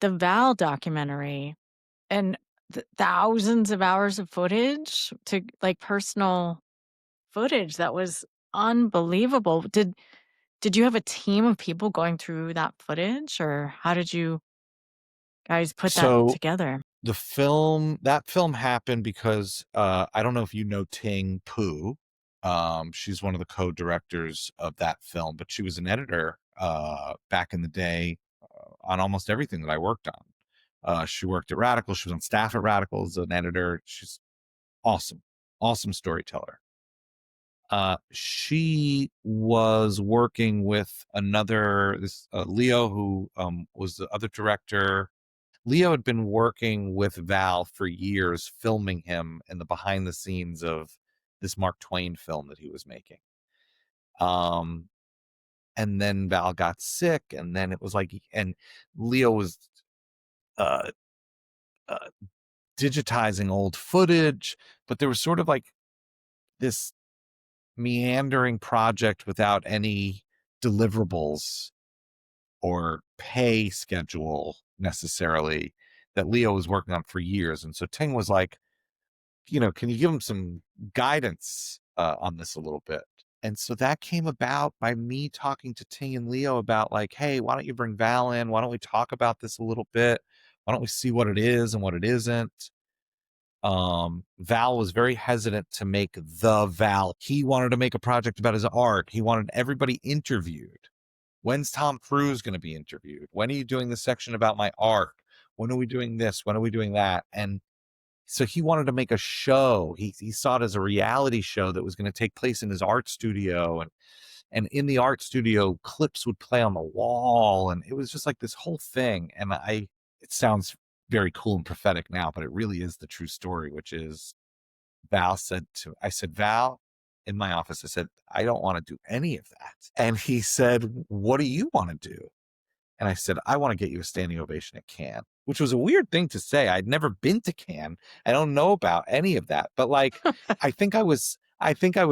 the Val documentary and thousands of hours of footage to like personal footage that was unbelievable. Did you have a team of people going through that footage, or how did you guys put that So together? that film happened because I don't know if you know Ting Poo. She's one of the co-directors of that film, but she was an editor back in the day on almost everything that I worked on. She worked at Radical. She was on staff at Radical as an editor. She's awesome storyteller. She was working with Leo, who was the other director. Leo had been working with Val for years, filming him in the behind the scenes of this Mark Twain film that he was making. And then Val got sick, and then it was like, and Leo was uh, digitizing old footage, but there was sort of like this meandering project without any deliverables or pay schedule necessarily that Leo was working on for years. And so Ting was like, can you give him some guidance on this a little bit? And so that came about by me talking to Ting and Leo about like, hey, why don't you bring Val in? Why don't we talk about this a little bit? Why don't we see what it is and what it isn't? Val was very hesitant to make the Val. He wanted to make a project about his art. He wanted everybody interviewed. When's Tom Cruise going to be interviewed? When are you doing the section about my art? When are we doing this? When are we doing that? And so he wanted to make a show. He saw it as a reality show that was going to take place in his art studio. And in the art studio, clips would play on the wall. And it was just like this whole thing. And it sounds very cool and prophetic now, but it really is the true story, which is I said, Val, in my office, I said, I don't want to do any of that. And he said, what do you want to do? And I said, I want to get you a standing ovation at Cannes, which was a weird thing to say. I'd never been to Cannes. I don't know about any of that, but like, I think I was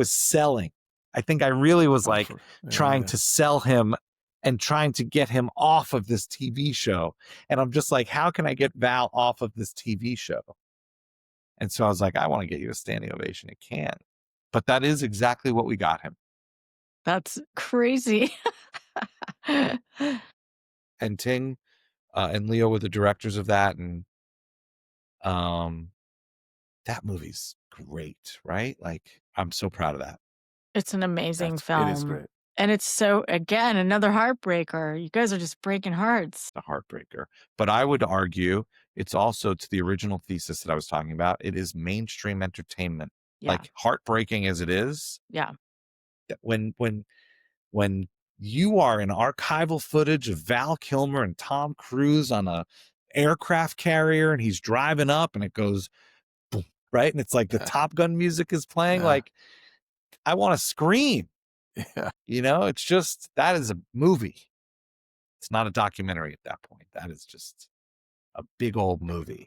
selling. I think I really was like trying to sell him and trying to get him off of this TV show. And I'm just like, how can I get Val off of this TV show? And so I was like, I want to get you a standing ovation at Cannes. But that is exactly what we got him. That's crazy. And Ting and Leo were the directors of that. And that movie's great, right? Like, I'm so proud of that. It's an amazing film. It is great. And it's so, again, another heartbreaker. You guys are just breaking hearts. A heartbreaker. But I would argue it's also, to the original thesis that I was talking about, it is mainstream entertainment. Yeah. Like, heartbreaking as it is. Yeah. When you are in archival footage of Val Kilmer and Tom Cruise on a aircraft carrier, and he's driving up and it goes boom, right, and it's like the Top Gun music is playing, like, I want to scream. It's just, that is a movie. It's not a documentary at that point. That is just a big old movie.